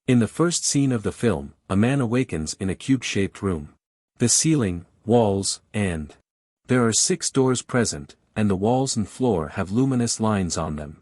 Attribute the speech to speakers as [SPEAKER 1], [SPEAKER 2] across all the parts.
[SPEAKER 1] In the first scene of the film, a man awakens in a cube-shaped room. The ceiling, walls, and there are 6 doors present, and the walls and floor have luminous lines on them.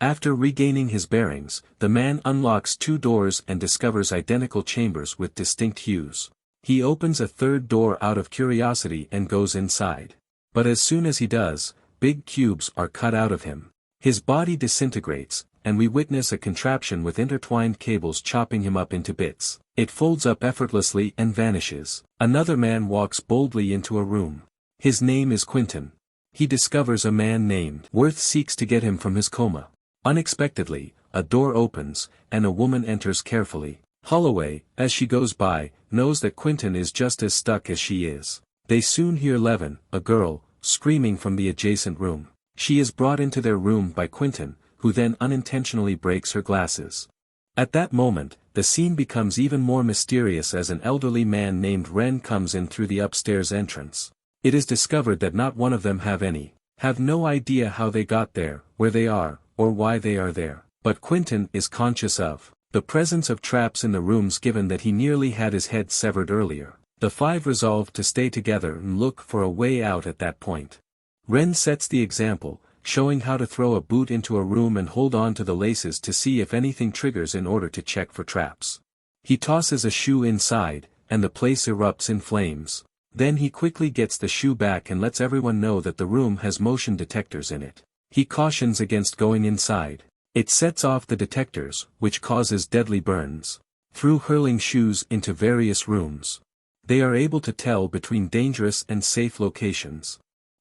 [SPEAKER 1] After regaining his bearings, the man unlocks 2 doors and discovers identical chambers with distinct hues. He opens a 3rd door out of curiosity and goes inside. But as soon as he does, big cubes are cut out of him. His body disintegrates, and we witness a contraption with intertwined cables chopping him up into bits. It folds up effortlessly and vanishes. Another man walks boldly into a room. His name is Quentin. He discovers a man named Worth seeks to get him from his coma. Unexpectedly, a door opens, and a woman enters carefully. Holloway, as she goes by, knows that Quentin is just as stuck as she is. They soon hear Levin, a girl, screaming from the adjacent room. She is brought into their room by Quentin, who then unintentionally breaks her glasses. At that moment, the scene becomes even more mysterious as an elderly man named Ren comes in through the upstairs entrance. It is discovered that not one of them have no idea how they got there, where they are, or why they are there. But Quentin is conscious of the presence of traps in the rooms given that he nearly had his head severed earlier. The 5 resolve to stay together and look for a way out at that point. Ren sets the example, showing how to throw a boot into a room and hold on to the laces to see if anything triggers in order to check for traps. He tosses a shoe inside, and the place erupts in flames. Then he quickly gets the shoe back and lets everyone know that the room has motion detectors in it. He cautions against going inside. It sets off the detectors, which causes deadly burns. Through hurling shoes into various rooms, they are able to tell between dangerous and safe locations.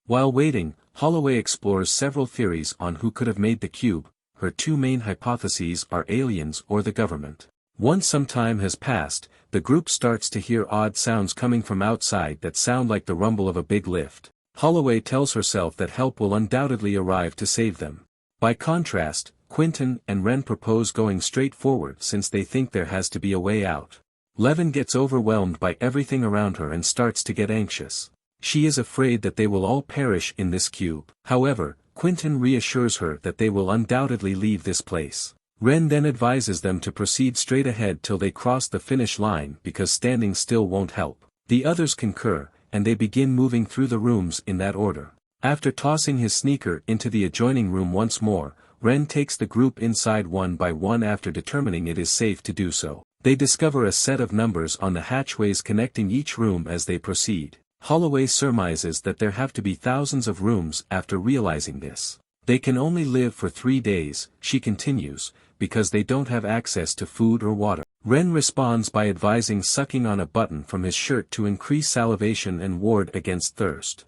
[SPEAKER 1] While waiting, Holloway explores several theories on who could have made the cube. Her 2 main hypotheses are aliens or the government. Once some time has passed, the group starts to hear odd sounds coming from outside that sound like the rumble of a big lift. Holloway tells herself that help will undoubtedly arrive to save them. By contrast, Quentin and Ren propose going straight forward since they think there has to be a way out. Levin gets overwhelmed by everything around her and starts to get anxious. She is afraid that they will all perish in this cube. However, Quentin reassures her that they will undoubtedly leave this place. Ren then advises them to proceed straight ahead till they cross the finish line because standing still won't help. The others concur, and they begin moving through the rooms in that order. After tossing his sneaker into the adjoining room once more, Ren takes the group inside one by one after determining it is safe to do so. They discover a set of numbers on the hatchways connecting each room as they proceed. Holloway surmises that there have to be thousands of rooms after realizing this. They can only live for 3 days, she continues, because they don't have access to food or water. Ren responds by advising sucking on a button from his shirt to increase salivation and ward against thirst.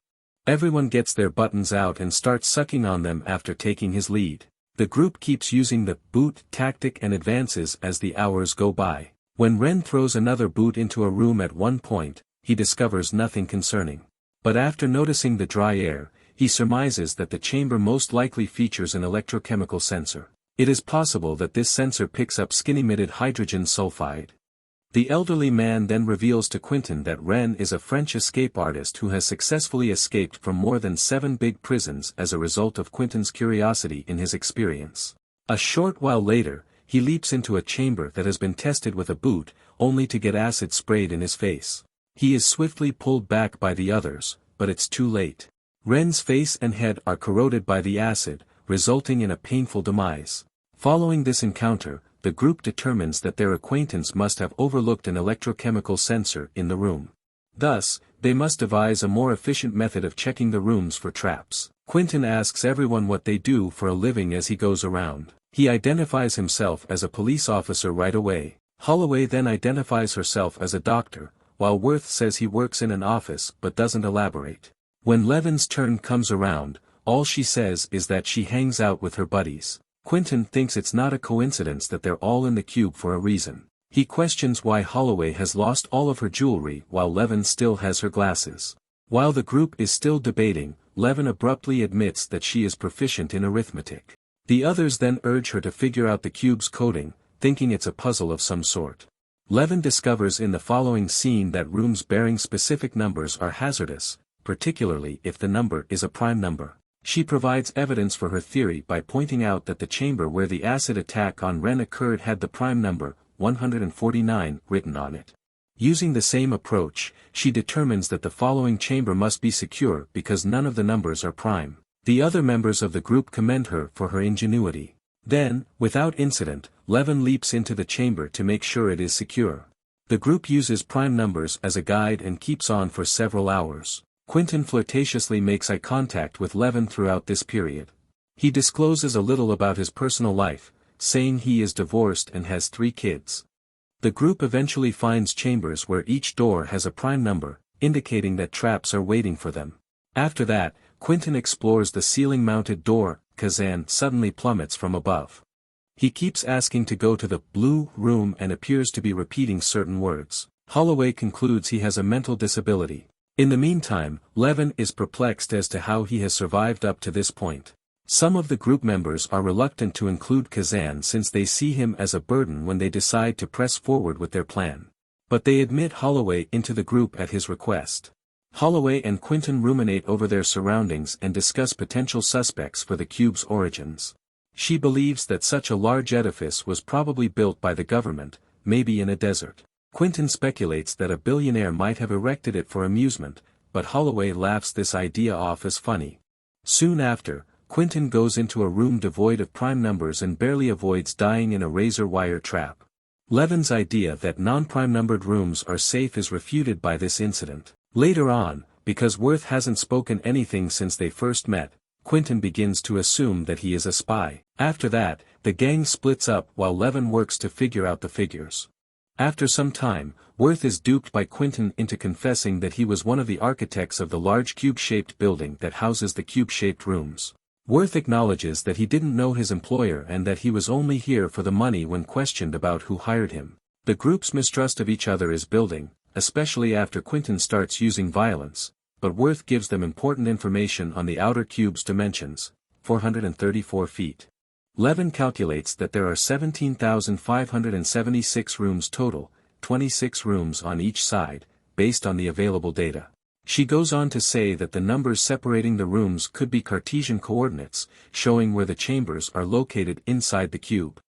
[SPEAKER 1] Everyone gets their buttons out and starts sucking on them after taking his lead. The group keeps using the boot tactic and advances as the hours go by. When Ren throws another boot into a room at one point, he discovers nothing concerning. But after noticing the dry air, he surmises that the chamber most likely features an electrochemical sensor. It is possible that this sensor picks up skin-emitted hydrogen sulfide. The elderly man then reveals to Quentin that Ren is a French escape artist who has successfully escaped from more than 7 big prisons as a result of Quentin's curiosity in his experience. A short while later, he leaps into a chamber that has been tested with a boot, only to get acid sprayed in his face. He is swiftly pulled back by the others, but it's too late. Ren's face and head are corroded by the acid, resulting in a painful demise. Following this encounter, the group determines that their acquaintance must have overlooked an electrochemical sensor in the room. Thus, they must devise a more efficient method of checking the rooms for traps. Quentin asks everyone what they do for a living as he goes around. He identifies himself as a police officer right away. Holloway then identifies herself as a doctor, while Worth says he works in an office but doesn't elaborate. When Levin's turn comes around, all she says is that she hangs out with her buddies. Quentin thinks it's not a coincidence that they're all in the cube for a reason. He questions why Holloway has lost all of her jewelry while Levin still has her glasses. While the group is still debating, Levin abruptly admits that she is proficient in arithmetic. The others then urge her to figure out the cube's coding, thinking it's a puzzle of some sort. Levin discovers in the following scene that rooms bearing specific numbers are hazardous, particularly if the number is a prime number. She provides evidence for her theory by pointing out that the chamber where the acid attack on Ren occurred had the prime number 149 written on it. Using the same approach, she determines that the following chamber must be secure because none of the numbers are prime. The other members of the group commend her for her ingenuity. Then, without incident, Levin leaps into the chamber to make sure it is secure. The group uses prime numbers as a guide and keeps on for several hours. Quentin flirtatiously makes eye contact with Levin throughout this period. He discloses a little about his personal life, saying he is divorced and has 3 kids. The group eventually finds chambers where each door has a prime number, indicating that traps are waiting for them. After that, Quentin explores the ceiling-mounted door. Kazan suddenly plummets from above. He keeps asking to go to the blue room and appears to be repeating certain words. Holloway concludes he has a mental disability. In the meantime, Levin is perplexed as to how he has survived up to this point. Some of the group members are reluctant to include Kazan since they see him as a burden when they decide to press forward with their plan. But they admit Holloway into the group at his request. Holloway and Quentin ruminate over their surroundings and discuss potential suspects for the cube's origins. She believes that such a large edifice was probably built by the government, maybe in a desert. Quentin speculates that a billionaire might have erected it for amusement, but Holloway laughs this idea off as funny. Soon after, Quentin goes into a room devoid of prime numbers and barely avoids dying in a razor wire trap. Levin's idea that non-prime numbered rooms are safe is refuted by this incident. Later on, because Worth hasn't spoken anything since they first met, Quentin begins to assume that he is a spy. After that, the gang splits up while Levin works to figure out the figures. After some time, Worth is duped by Quentin into confessing that he was one of the architects of the large cube-shaped building that houses the cube-shaped rooms. Worth acknowledges that he didn't know his employer and that he was only here for the money when questioned about who hired him. The group's mistrust of each other is building, especially after Quentin starts using violence, but Worth gives them important information on the outer cube's dimensions, 434 feet. Levin calculates that there are 17,576 rooms total, 26 rooms on each side, based on the available data. She goes on to say that the numbers separating the rooms could be Cartesian coordinates, showing where the chambers are located inside the cube.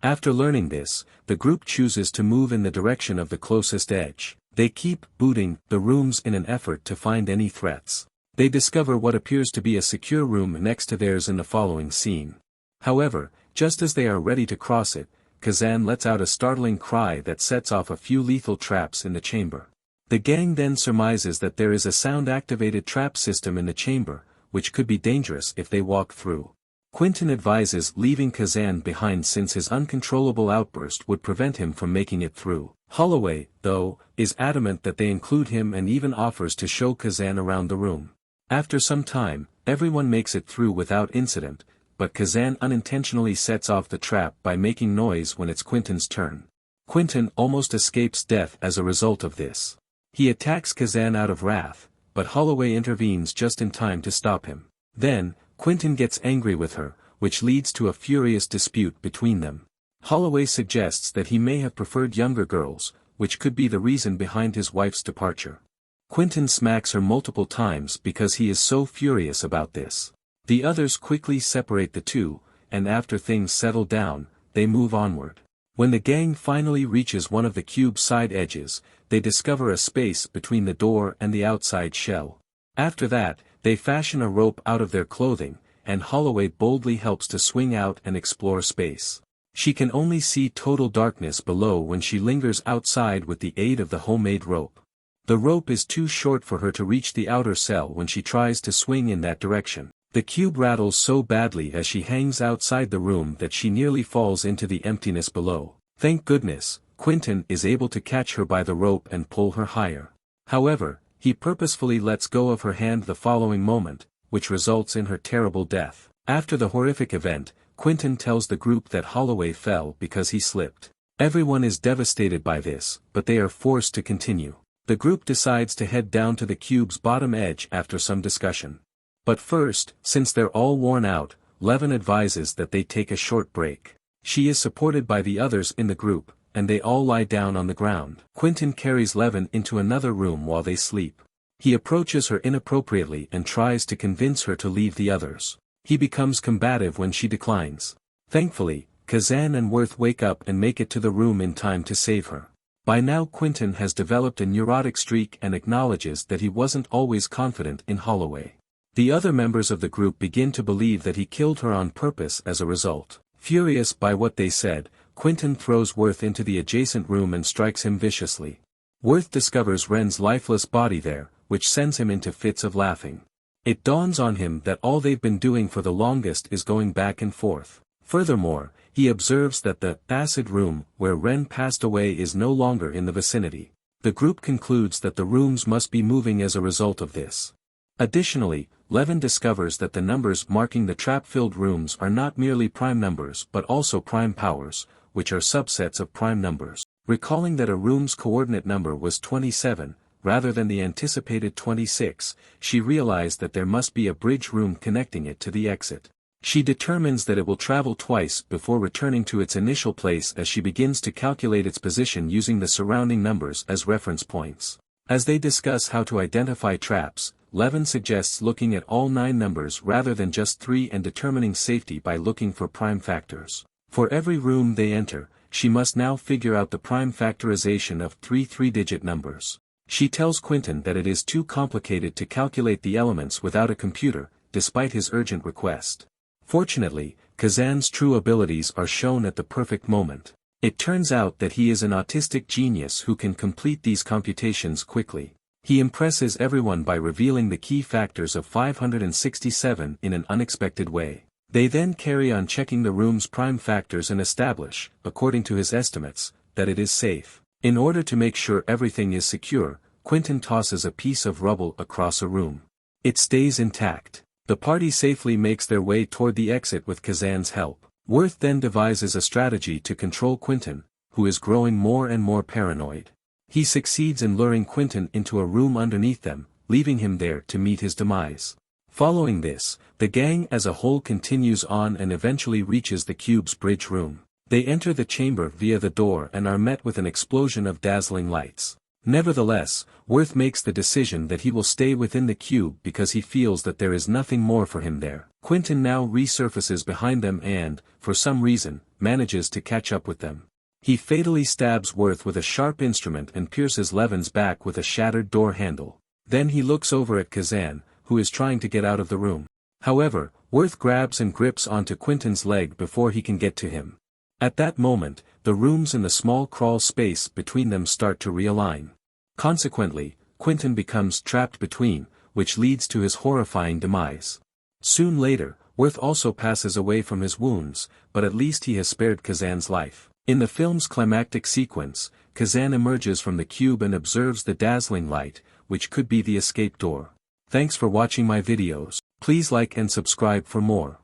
[SPEAKER 1] After learning this, the group chooses to move in the direction of the closest edge. They keep booting the rooms in an effort to find any threats. They discover what appears to be a secure room next to theirs in the following scene. However, just as they are ready to cross it, Kazan lets out a startling cry that sets off a few lethal traps in the chamber. The gang then surmises that there is a sound-activated trap system in the chamber, which could be dangerous if they walk through. Quentin advises leaving Kazan behind since his uncontrollable outburst would prevent him from making it through. Holloway, though, is adamant that they include him and even offers to show Kazan around the room. After some time, everyone makes it through without incident, but Kazan unintentionally sets off the trap by making noise when it's Quentin's turn. Quentin almost escapes death as a result of this. He attacks Kazan out of wrath, but Holloway intervenes just in time to stop him. Then, Quentin gets angry with her, which leads to a furious dispute between them. Holloway suggests that he may have preferred younger girls, which could be the reason behind his wife's departure. Quentin smacks her multiple times because he is so furious about this. The others quickly separate the two, and after things settle down, they move onward. When the gang finally reaches one of the cube's side edges, they discover a space between the door and the outside shell. After that, they fashion a rope out of their clothing, and Holloway boldly helps to swing out and explore space. She can only see total darkness below when she lingers outside with the aid of the homemade rope. The rope is too short for her to reach the outer cell when she tries to swing in that direction. The cube rattles so badly as she hangs outside the room that she nearly falls into the emptiness below. Thank goodness, Quentin is able to catch her by the rope and pull her higher. However, he purposefully lets go of her hand the following moment, which results in her terrible death. After the horrific event, Quentin tells the group that Holloway fell because he slipped. Everyone is devastated by this, but they are forced to continue. The group decides to head down to the cube's bottom edge after some discussion. But first, since they're all worn out, Levin advises that they take a short break. She is supported by the others in the group, and they all lie down on the ground. Quentin carries Levin into another room while they sleep. He approaches her inappropriately and tries to convince her to leave the others. He becomes combative when she declines. Thankfully, Kazan and Worth wake up and make it to the room in time to save her. By now Quentin has developed a neurotic streak and acknowledges that he wasn't always confident in Holloway. The other members of the group begin to believe that he killed her on purpose as a result. Furious by what they said, Quentin throws Worth into the adjacent room and strikes him viciously. Worth discovers Ren's lifeless body there, which sends him into fits of laughing. It dawns on him that all they've been doing for the longest is going back and forth. Furthermore, he observes that the acid room where Ren passed away is no longer in the vicinity. The group concludes that the rooms must be moving as a result of this. Additionally, Levin discovers that the numbers marking the trap-filled rooms are not merely prime numbers but also prime powers, which are subsets of prime numbers. Recalling that a room's coordinate number was 27, rather than the anticipated 26, she realized that there must be a bridge room connecting it to the exit. She determines that it will travel twice before returning to its initial place as she begins to calculate its position using the surrounding numbers as reference points. As they discuss how to identify traps, Levin suggests looking at all 9 numbers rather than just 3 and determining safety by looking for prime factors. For every room they enter, she must now figure out the prime factorization of 3 3-digit numbers. She tells Quentin that it is too complicated to calculate the elements without a computer, despite his urgent request. Fortunately, Kazan's true abilities are shown at the perfect moment. It turns out that he is an autistic genius who can complete these computations quickly. He impresses everyone by revealing the key factors of 567 in an unexpected way. They then carry on checking the room's prime factors and establish, according to his estimates, that it is safe. In order to make sure everything is secure, Quentin tosses a piece of rubble across a room. It stays intact. The party safely makes their way toward the exit with Kazan's help. Worth then devises a strategy to control Quentin, who is growing more and more paranoid. He succeeds in luring Quentin into a room underneath them, leaving him there to meet his demise. Following this, the gang as a whole continues on and eventually reaches the cube's bridge room. They enter the chamber via the door and are met with an explosion of dazzling lights. Nevertheless, Worth makes the decision that he will stay within the cube because he feels that there is nothing more for him there. Quentin now resurfaces behind them and, for some reason, manages to catch up with them. He fatally stabs Worth with a sharp instrument and pierces Levin's back with a shattered door handle. Then he looks over at Kazan, who is trying to get out of the room. However, Worth grabs and grips onto Quentin's leg before he can get to him. At that moment, the rooms in the small crawl space between them start to realign. Consequently, Quentin becomes trapped between, which leads to his horrifying demise. Soon later, Worth also passes away from his wounds, but at least he has spared Kazan's life. In the film's climactic sequence, Kazan emerges from the cube and observes the dazzling light, which could be the escape door. Thanks for watching my videos. Please like and subscribe for more.